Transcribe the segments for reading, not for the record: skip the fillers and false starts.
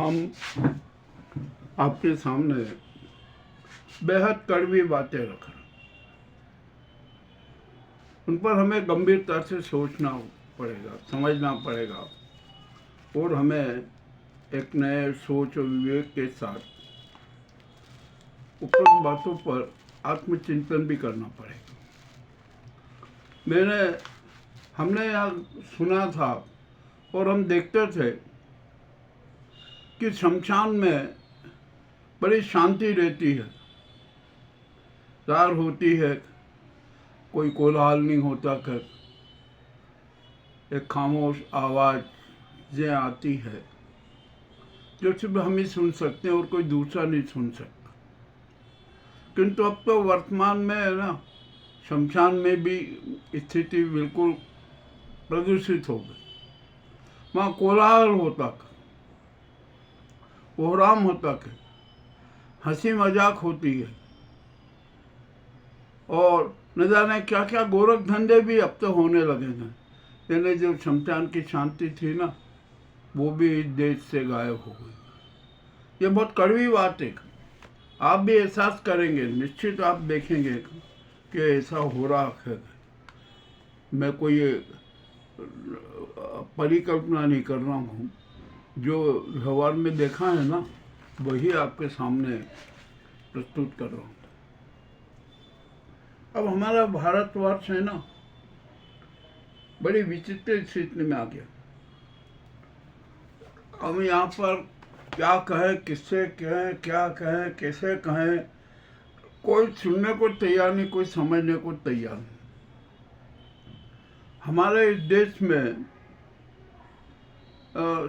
हम आपके सामने बेहद कड़वी बातें रख रहे हैं। उन पर हमें गंभीरता से सोचना पड़ेगा, समझना पड़ेगा और हमें एक नए सोच और विवेक के साथ उपरोक्त बातों पर आत्मचिंतन भी करना पड़ेगा। हमने यहाँ सुना था और हम देखते थे कि शमशान में बड़ी शांति रहती है, रार होती है, कोई कोलाहल नहीं होता कर, एक खामोश आवाज़ें आती है जो सिर्फ हम ही सुन सकते हैं और कोई दूसरा नहीं सुन सकता। किंतु अब तो वर्तमान में है ना, शमशान में भी स्थिति बिल्कुल प्रदूषित हो गई। वहाँ कोलाहल होता कर, कोहराम होता कर, हंसी मजाक होती है और न जाने क्या क्या गोरख धंधे भी अब तो होने लगे हैं। यानी जो शमशान की शांति थी ना, वो भी इस देश से गायब हो गई। ये बहुत कड़वी बात है। आप भी एहसास करेंगे, निश्चित आप देखेंगे कि ऐसा हो रहा है। मैं कोई परिकल्पना नहीं कर रहा हूँ, जो व्यवहार में देखा है ना वही आपके सामने प्रस्तुत कर रहा हूँ। अब हमारा भारतवर्ष है ना, बड़ी विचित्र स्थिति में आ गया। हम यहाँ पर क्या कहें, किससे कहें, क्या कहें, कैसे कहें, कोई सुनने को तैयार नहीं, कोई समझने को तैयार नहीं। हमारे इस देश में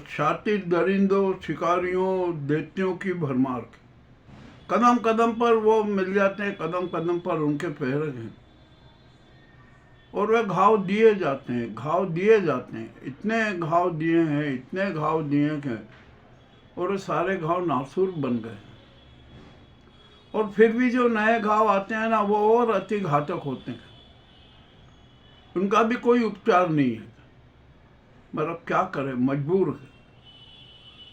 शातिर दरिंदों, शिकारियों, दैत्यों की भरमार। कदम कदम पर वो मिल जाते हैं, कदम कदम पर उनके पैर हैं और वे घाव दिए जाते हैं, घाव दिए जाते हैं। इतने घाव दिए हैं, इतने घाव दिए हैं और वो सारे घाव नासूर बन गए। और फिर भी जो नए घाव आते हैं ना, वो और अति घातक होते हैं। उनका भी कोई उपचार नहीं है। मतलब क्या करें, मजबूर है।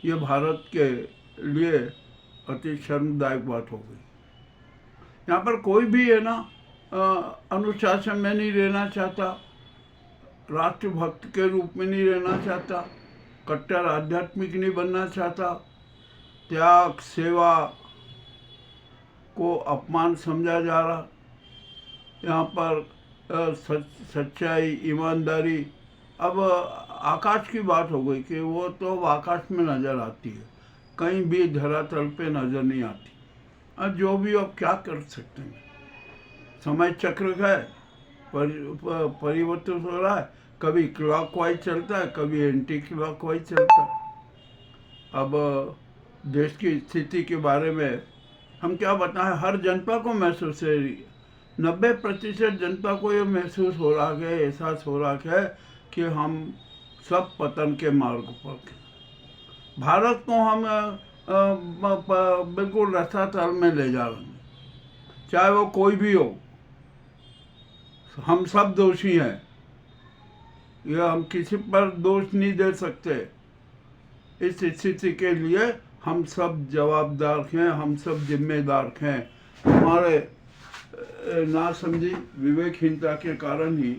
ये भारत के लिए अति शर्मदायक बात हो गई। यहाँ पर कोई भी है ना अनुशासन में नहीं रहना चाहता, राष्ट्रभक्त के रूप में नहीं रहना चाहता, कट्टर आध्यात्मिक नहीं बनना चाहता। त्याग, सेवा को अपमान समझा जा रहा। यहाँ पर सच्चाई, ईमानदारी अब आकाश की बात हो गई कि वो तो आकाश में नज़र आती है, कहीं भी धरातल पे नज़र नहीं आती। अब जो भी अब क्या कर सकते हैं, समय चक्र है, परिवर्तन हो रहा है। कभी क्लॉकवाइज चलता है, कभी एंटी क्लॉकवाइज चलता है। अब देश की स्थिति के बारे में हम क्या बताएं, हर जनता को महसूस है, 90% जनता को ये महसूस हो रहा है, एहसास हो रहा है कि हम सब पतन के मार्ग पर हैं। भारत को हम बिल्कुल रसातल में ले जा रहे हैं, चाहे वो कोई भी हो। हम सब दोषी हैं, यह हम किसी पर दोष नहीं दे सकते। इस स्थिति के लिए हम सब जवाबदार हैं, हम सब जिम्मेदार हैं। हमारे नासमझी, विवेकहीनता के कारण ही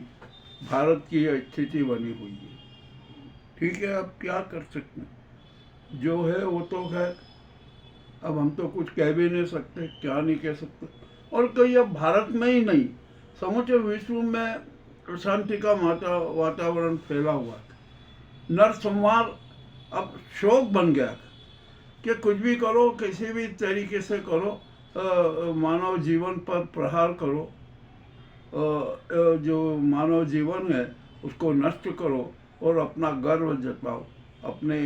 भारत की यह स्थिति बनी हुई है। ठीक है, अब क्या कर सकते हैं, जो है वो तो है। अब हम तो कुछ कह भी नहीं सकते, क्या नहीं कह सकते। और कहीं अब भारत में ही नहीं, समूचे विश्व में अशांति का वातावरण फैला हुआ था। नरसंहार अब शौक बन गया कि कुछ भी करो, किसी भी तरीके से करो, मानव जीवन पर प्रहार करो, जो मानव जीवन है उसको नष्ट करो और अपना गर्व जताओ, अपने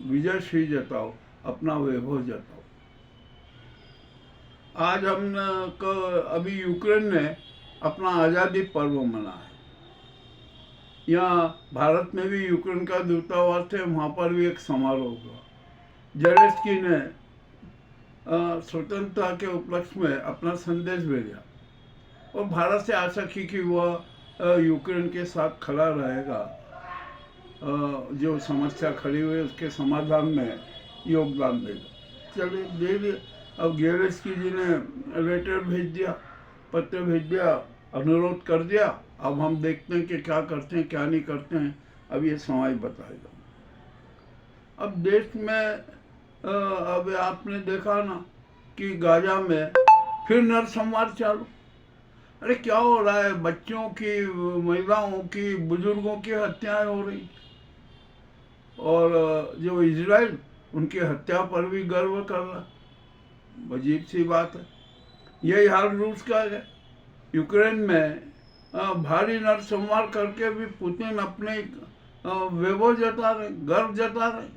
विजयश्री जताओ, अपना वैभव जताओ। आज अभी यूक्रेन ने अपना आज़ादी पर्व मनाया है। यहाँ भारत में भी यूक्रेन का दूतावास है, वहाँ पर भी एक समारोह हुआ। जेलेंस्की ने स्वतंत्रता के उपलक्ष्य में अपना संदेश भेजा और भारत से आशा की कि वह यूक्रेन के साथ खड़ा रहेगा। जो समस्या खड़ी हुई उसके समाधान में योगदान देगा। चलिए दे दिए। अब गेलेस्की जी ने लेटर भेज दिया, पत्र भेज दिया, अनुरोध कर दिया। अब हम देखते हैं कि क्या करते हैं क्या नहीं करते हैं, अब ये समय बताएगा। अब देश में अब आपने देखा ना कि गाजा में फिर नरसंहार चालू। अरे क्या हो रहा है? बच्चों की, महिलाओं की, बुजुर्गों की हत्याएं हो रही, और जो इजराइल उनकी हत्या पर भी गर्व कर रहा। अजीब सी बात है। यही हाल रूस का है। यूक्रेन में भारी नरसंहार करके भी पुतिन अपने वैभव जता रहे, गर्व जता रहे।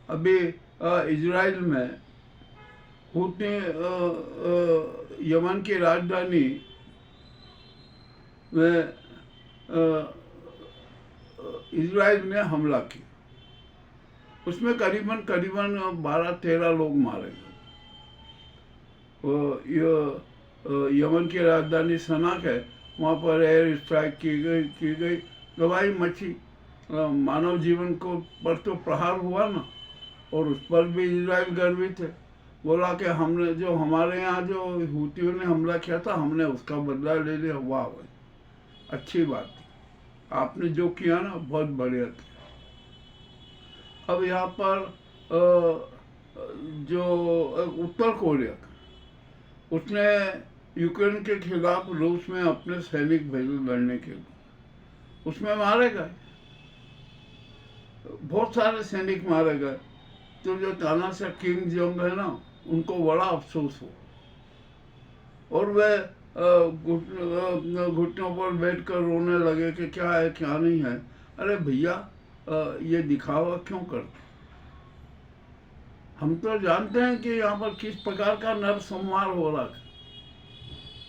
अभी इजराइल में हुती यमन की राजधानी में इजराइल ने हमला किया। उसमें करीबन 12-13 लोग मारे गए। यमन की राजधानी सना है, वहाँ पर एयर स्ट्राइक की गई, तबाही मची, मानव जीवन को पर तो प्रहार हुआ ना। और उस पर भी इजराइल गर्वित है, बोला कि हमने जो हमारे यहाँ जो हुतियों ने हमला किया था हमने उसका बदला ले लिया। वाह भाई, अच्छी बात थी, आपने जो किया ना बहुत बढ़िया किया। अब यहाँ पर जो उत्तर कोरिया का, उसने यूक्रेन के खिलाफ रूस में अपने सैनिक भेजे लड़ने के लिए, उसमें मारे गए, बहुत सारे सैनिक मारे गए। तो जो तानाशाह किम जोंग है ना, उनको बड़ा अफसोस हो, और वे घुटनों पर बैठकर रोने लगे कि क्या है क्या नहीं है। अरे भैया, ये दिखावा क्यों करते? हम तो जानते हैं कि यहाँ पर किस प्रकार का नरसंहार हो रहा है,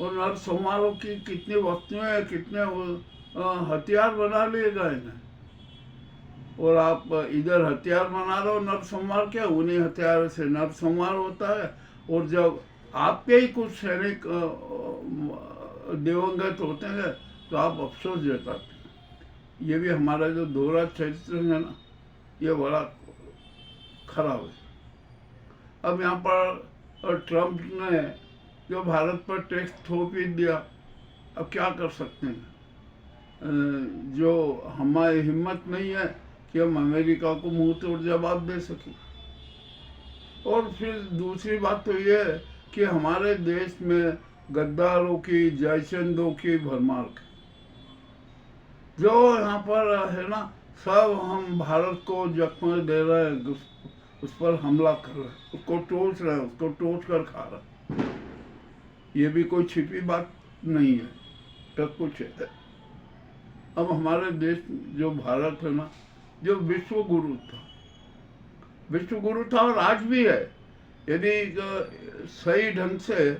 और नरसंहारों की कितनी वस्तुएं, कितने हथियार बना लिए गए हैं। और आप इधर हथियार बना रहे हो नरसंहार के, उन्हीं हथियार से नरसंहार होता है। और जब आपके ही कुछ सैनिक दिवंगत होते हैं तो आप अफसोस जताते हैं। ये भी हमारा जो दोहरा चरित्र है ना, ये बड़ा खराब है। अब यहाँ पर ट्रम्प ने जो भारत पर टैक्स थोप ही दिया, अब क्या कर सकते हैं? जो हमारी हिम्मत नहीं है कि हम अमेरिका को मुंह तोड़ जवाब दे सकें। और फिर दूसरी बात तो ये है कि हमारे देश में गद्दारों की, जयचंदों की भरमार, जो यहाँ पर है ना, सब हम भारत को जख्म दे रहे हैं, उस पर हमला कर रहे हैं, उसको टोच रहे हैं, उसको टोच कर खा रहे हैं। ये भी कोई छिपी बात नहीं है, सब कुछ है। अब हमारे देश जो भारत है ना, जो विश्व गुरु था और आज भी है। यदि सही ढंग से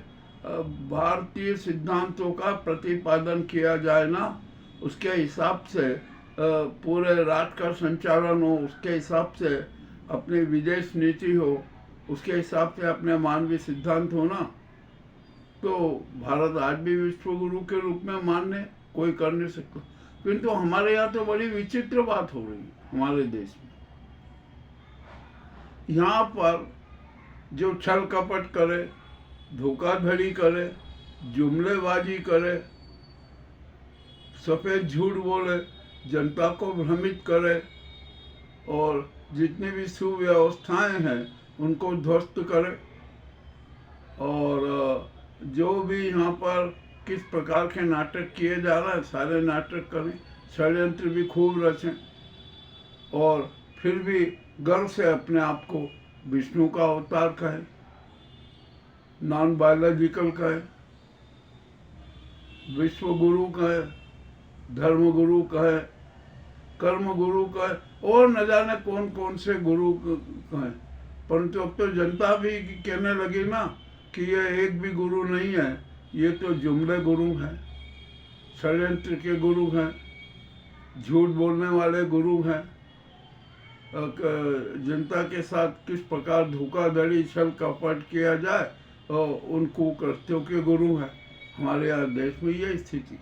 भारतीय सिद्धांतों का प्रतिपादन किया जाए ना, उसके हिसाब से पूरे राष्ट्र का संचालन हो, उसके हिसाब से अपनी विदेश नीति हो, उसके हिसाब से अपने मानवीय सिद्धांत हो ना, तो भारत आज भी विश्व गुरु के रूप में मान्य कोई कर नहीं सकता। किंतु हमारे यहाँ तो बड़ी विचित्र बात हो रही है हमारे देश में। यहाँ पर जो छल कपट करे, धोखाधड़ी करे, जुमलेबाजी करे, सफेद झूठ बोले, जनता को भ्रमित करे, और जितनी भी सुव्यवस्थाएं हैं उनको ध्वस्त करे, और जो भी यहाँ पर किस प्रकार के नाटक किए जा रहे हैं सारे नाटक करें, षड्यंत्र भी खूब रचें, और फिर भी गर्व से अपने आप को विष्णु का अवतार कहे, नॉन बायोलॉजिकल कहे, विश्व गुरु कहे, धर्म गुरु कहे, कर्म गुरु कहे, और न जाने कौन कौन से गुरु कहे। परंतु अब तो जनता भी कहने लगी ना कि ये एक भी गुरु नहीं है, ये तो जुमले गुरु हैं, षड्यंत्र के गुरु हैं, झूठ बोलने वाले गुरु हैं, जनता के साथ किस प्रकार धोखाधड़ी, छल कपट किया जाए, और उन कुकृत्यों के गुरु हैं। हमारे यहाँ देश में ये स्थिति।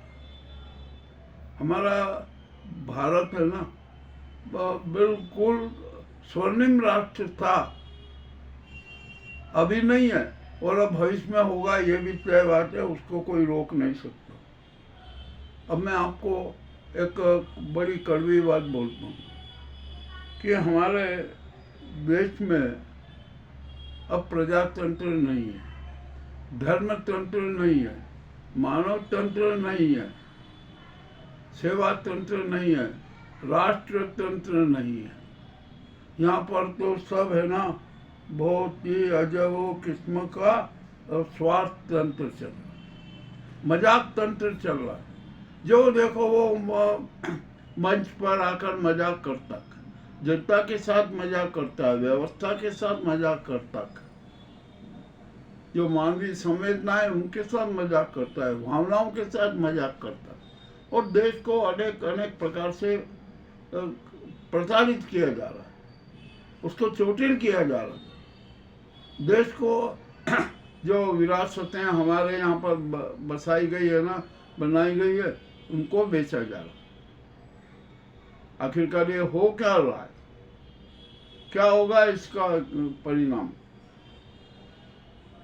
हमारा भारत है ना, बिल्कुल स्वर्णिम राष्ट्र था, अभी नहीं है और अब भविष्य में होगा, ये भी तय बात है, उसको कोई रोक नहीं सकता। अब मैं आपको एक बड़ी कड़वी बात बोलता हूँ कि हमारे देश में अब प्रजातंत्र नहीं है, धर्मतंत्र नहीं है, मानव तंत्र नहीं है, सेवा तंत्र नहीं है, राष्ट्र तंत्र नहीं है। यहाँ पर तो सब है ना, बहुत ही अजब किस्म का स्वार्थ तंत्र चल रहा है, मजाक तंत्र चल रहा है। जो देखो वो मंच पर आकर मजाक करता है, जनता के साथ मजाक करता है, व्यवस्था के साथ मजाक करता है, जो मानवीय संवेदनाएं उनके साथ मजाक करता है, भावनाओं के साथ मजाक करता है, और देश को अनेक अनेक प्रकार से प्रताड़ित किया जा रहा है, उसको चोटिल किया जा रहा है। देश को जो विरासतें हमारे यहाँ पर बसाई गई है ना, बनाई गई है, उनको बेचा जा रहा है। आखिरकार ये हो क्या रहा है, क्या होगा इसका परिणाम?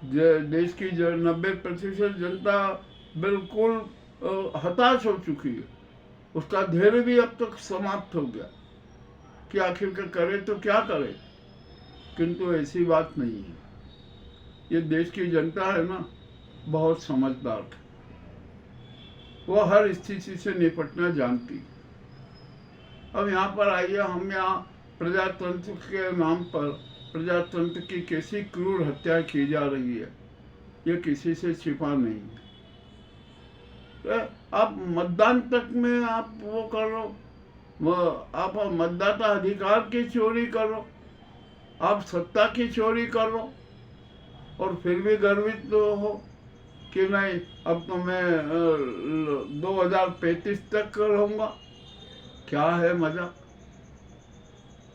देश की 90% जनता बिल्कुल हताश हो चुकी है, उसका धैर्य भी अब तक समाप्त हो गया कि आखिरकार करे तो क्या करे। किंतु ऐसी बात नहीं है, ये देश की जनता है ना, बहुत समझदार है, वो हर स्थिति से निपटना जानती। अब यहाँ पर आइए, हम यहाँ प्रजातंत्र के नाम पर प्रजातंत्र की कैसी क्रूर हत्या की जा रही है, ये किसी से छिपा नहीं है। आप मतदान तक में आप वो करो, आप मतदाता अधिकार की चोरी करो, आप सत्ता की चोरी करो, और फिर भी गर्वित तो हो कि नहीं अब तो मैं 2035 तक रहूँगा। क्या है मजा?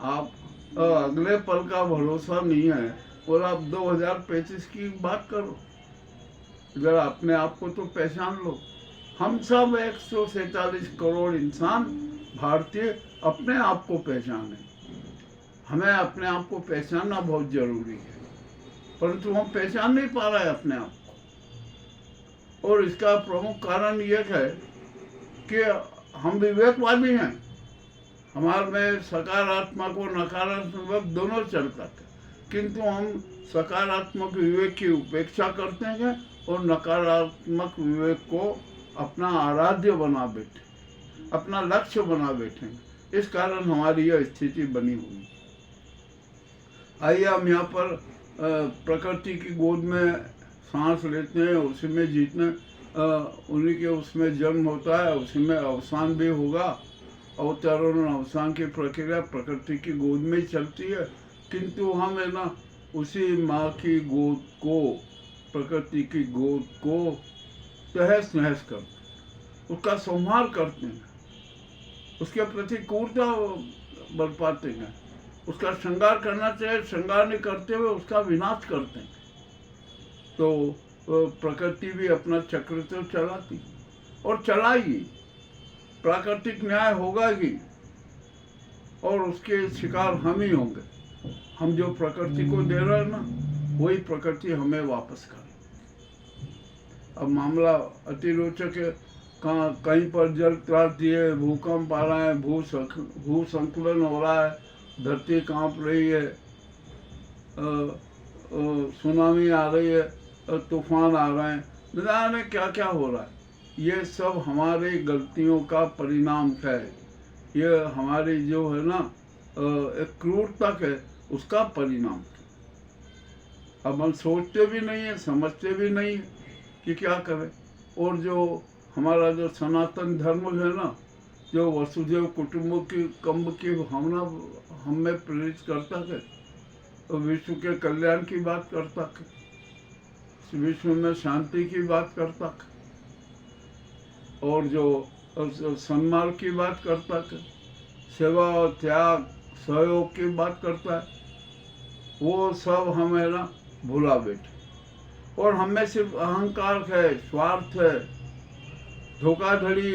आप अगले पल का भरोसा नहीं है और आप 2035 की बात करो। अगर अपने आप को तो पहचान लो। हम सब 147 करोड़ इंसान भारतीय अपने आप को पहचाने। हमें अपने आप को पहचानना बहुत जरूरी है, परंतु हम पहचान नहीं पा रहे हैं अपने आप को। और इसका प्रमुख कारण यह है कि हम विवेकवादी हैं, हमारे में सकारात्मक और नकारात्मक दोनों चलता है, किंतु हम सकारात्मक विवेक की उपेक्षा करते हैं और नकारात्मक विवेक को अपना आराध्य बना बैठे, अपना लक्ष्य बना बैठे। इस कारण हमारी यह स्थिति बनी हुई। आइए हम यहाँ पर प्रकृति की गोद में सांस लेते हैं, उसी में जीतने, उन्हीं के उसमें जन्म होता है, उसी में अवसान भी होगा। अवतरण और अवसान की प्रक्रिया प्रकृति की गोद में ही चलती है, किंतु हम है ना उसी माँ की गोद को, प्रकृति की गोद को तहस नहस करते, उसका संहार करते हैं, उसके प्रति क्रूरता बरपाते हैं, उसका श्रृंगार करना चाहिए, श्रृंगार नहीं करते हुए उसका विनाश करते हैं। तो प्रकृति भी अपना चक्र तो चलाती और चलाएगी, प्राकृतिक न्याय होगा ही, और उसके शिकार हम ही होंगे। हम जो प्रकृति को दे रहे हैं ना, वही प्रकृति हमें वापस करे। अब मामला अति रोचक है। कहीं पर जल क्रांति है, भूकंप आ रहा है, भू संकुलन हो रहा है, धरती कांप रही है, सुनामी आ रही है, तूफान आ रहे हैं, न जाने क्या क्या हो रहा है। ये सब हमारी गलतियों का परिणाम है। ये हमारी जो है ना एक क्रूरता है, उसका परिणाम है। अब हम सोचते भी नहीं है, समझते भी नहीं है कि क्या करें। और जो हमारा जो सनातन धर्म है ना, जो वसुधैव कुटुंबकम की भावना हम में प्रेरित करता है, तो विश्व के कल्याण की बात करता है, विश्व में शांति की बात करता है, और जो सन्मार्ग की बात करता है, सेवा और त्याग सहयोग की बात करता है, वो सब हम है ना भुला बैठे। और हमें सिर्फ अहंकार है, स्वार्थ है, धोखाधड़ी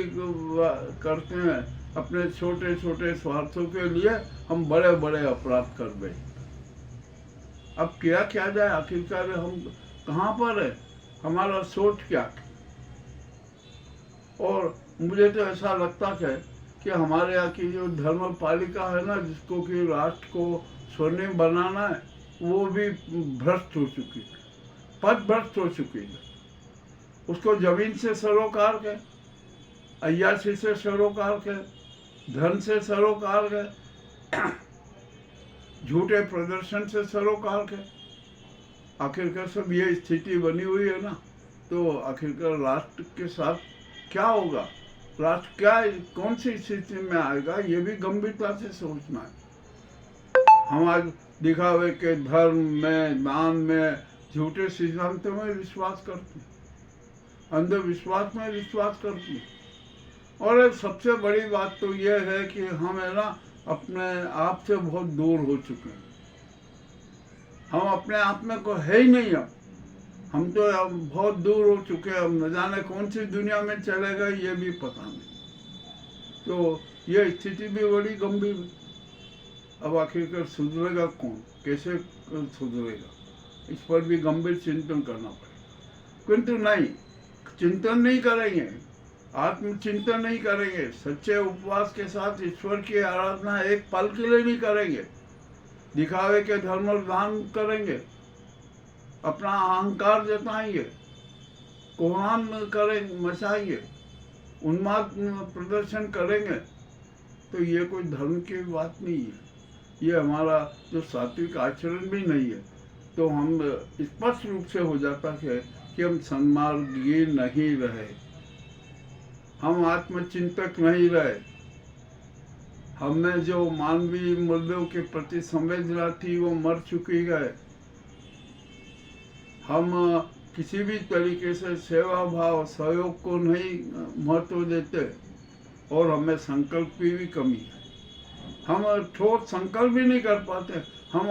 करते हैं, अपने छोटे छोटे स्वार्थों के लिए हम बड़े बड़े अपराध कर बैठे। अब किया क्या जाए, आखिरकार हम कहाँ पर है, हमारा सोच क्या है। और मुझे तो ऐसा लगता है कि हमारे यहाँ की जो धर्म पालिका है ना, जिसको कि राष्ट्र को स्वर्णिम बनाना है, वो भी भ्रष्ट हो चुकी है, पद भ्रष्ट हो चुकी है। उसको जमीन से सरोकार के, अय्याशी से सरोकार के, धन से सरोकार के, झूठे प्रदर्शन से सरोकार के, आखिरकार सब ये स्थिति बनी हुई है ना। तो आखिरकार राष्ट्र के साथ क्या होगा, राष्ट्र क्या कौन सी स्थिति में आएगा, ये भी गंभीरता से सोचना है। हम आज दिखावे के धर्म में, दान में, झूठे सिद्धांतों में विश्वास करते हैं, अंधविश्वास में विश्वास करते हैं। और सबसे बड़ी बात तो यह है कि हम है ना अपने आप से बहुत दूर हो चुके हैं। हम अपने आप में को है ही नहीं। अब हम तो अब बहुत दूर हो चुके हैं। अब न जाने कौन सी दुनिया में चलेगा, ये भी पता नहीं। तो ये स्थिति भी बड़ी गंभीर है। अब आखिरकार सुधरेगा कौन, कैसे सुधरेगा, इस पर भी गंभीर चिंतन करना पड़ेगा। किंतु नहीं, चिंतन नहीं करेंगे, आत्मचिंतन नहीं करेंगे, सच्चे उपवास के साथ ईश्वर की आराधना एक पल के लिए नहीं करेंगे, दिखावे के धर्म दान करेंगे, अपना अहंकार जताएंगे, कोहराम करेंगे, मचाएंगे, उन्माद प्रदर्शन करेंगे, तो ये कोई धर्म की बात नहीं है। ये हमारा जो सात्विक आचरण भी नहीं है। तो हम स्पष्ट रूप से हो जाता है कि हम सन्मार्गी नहीं रहे, हम आत्मचिंतक नहीं रहे। हमें जो मानवीय मूल्यों के प्रति संवेदना थी वो मर चुकी है। हम किसी भी तरीके से सेवा भाव, सहयोग को नहीं महत्व देते, और हमें संकल्प की भी कमी है। हम ठोस संकल्प भी नहीं कर पाते। हम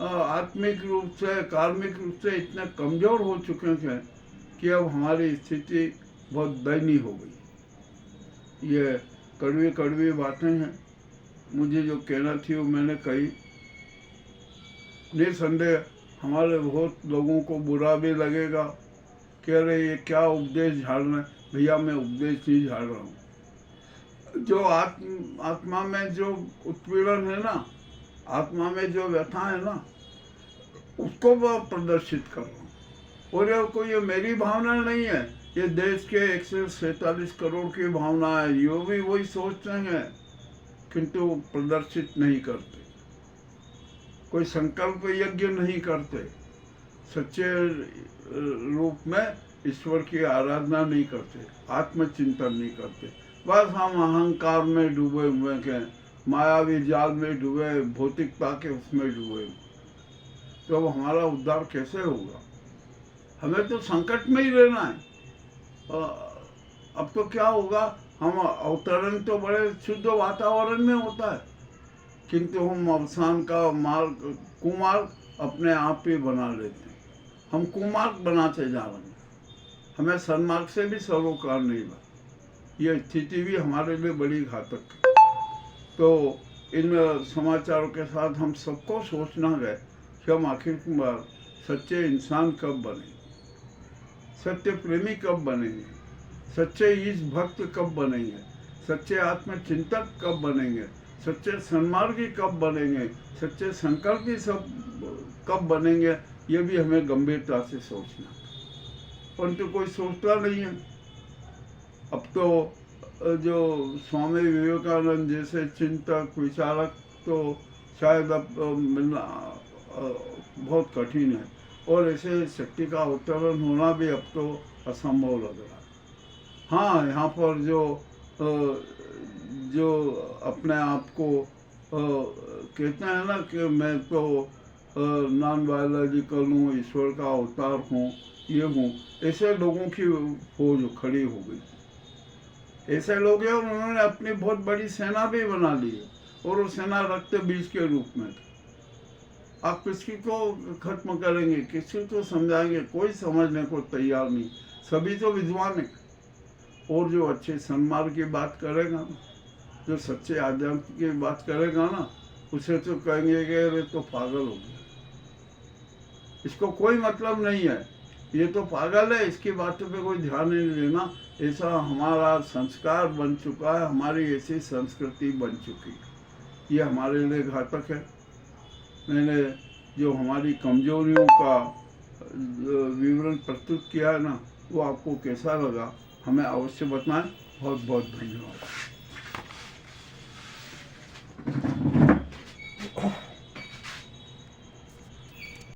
आत्मिक रूप से, कार्मिक रूप से इतने कमजोर हो चुके हैं कि अब हमारी स्थिति बहुत दयनीय हो गई। ये कड़वी कड़वी बातें हैं। मुझे जो कहना थी वो मैंने कही। निसंदेह हमारे बहुत लोगों को बुरा भी लगेगा, कह रहे ये क्या उपदेश झाड़ रहे हैं। भैया मैं उपदेश नहीं झाड़ रहा हूँ। जो आत्मा में जो उत्पीड़न है ना, आत्मा में जो व्यथा है ना, उसको वह प्रदर्शित कर रहा हूँ। और ये मेरी भावना नहीं है, ये देश के 147 करोड़ की भावना है। ये भी वही सोचते हैं किंतु प्रदर्शित नहीं करते, कोई संकल्प यज्ञ नहीं करते, सच्चे रूप में ईश्वर की आराधना नहीं करते, आत्मचिंतन नहीं करते। बस हम अहंकार में डूबे हुए हैं, मायावी जाल में डूबे, भौतिकता के उसमें डूबे। तो अब हमारा उद्धार कैसे होगा? हमें तो संकट में ही रहना है। अब तो क्या होगा, हम अवतरण तो बड़े शुद्ध वातावरण में होता है, किंतु हम अवसान का मार्ग, कुमार्ग अपने आप ही बना लेते हैं। हम कुमार्ग बनाते जा रहे हैं, हमें सन्मार्ग से भी सरोकार नहीं बना। यह स्थिति भी हमारे लिए बड़ी घातक है। तो इन समाचारों के साथ हम सबको सोचना है कि हम आखिरकार सच्चे इंसान कब बनेंगे, सत्य प्रेमी कब बनेंगे, सच्चे ईश भक्त कब बनेंगे, सच्चे आत्मचिंतक कब बनेंगे, सच्चे सन्मार्गी कब बनेंगे, सच्चे संकल्पी सब कब बनेंगे। ये भी हमें गंभीरता से सोचना, परंतु कोई सोचता नहीं है। अब तो जो स्वामी विवेकानंद जैसे चिंतक, विचारक तो शायद अब मिलना बहुत कठिन है, और ऐसे शक्ति का अवतरण होना भी अब तो असंभव लग रहा है। हाँ, यहाँ पर जो अपने आप को कहते हैं ना कि मैं तो नॉन बायोलॉजिकल हूँ, ईश्वर का अवतार हूँ, ये हूँ, ऐसे लोगों की फौज खड़ी हो गई। ऐसे लोग हैं, उन्होंने अपनी बहुत बड़ी सेना भी बना ली है, और वो सेना रक्त बीज के रूप में। आप किसी को खत्म करेंगे, किसी को समझाएंगे, कोई समझने को तैयार नहीं। सभी तो विद्वान है, और जो अच्छे सन्मार्ग की बात करेगा जो सच्चे आध्यात्म की बात करेगा ना, उसे तो कहेंगे कि अरे तो पागल हो गया, इसको कोई मतलब नहीं है, ये तो पागल है, इसकी बातों पे कोई ध्यान नहीं देना। ऐसा हमारा संस्कार बन चुका है, हमारी ऐसी संस्कृति बन चुकी है, ये हमारे लिए घातक है। मैंने जो हमारी कमजोरियों का विवरण प्रस्तुत किया है ना, वो आपको कैसा लगा हमें अवश्य बताएं। बहुत बहुत धन्यवाद।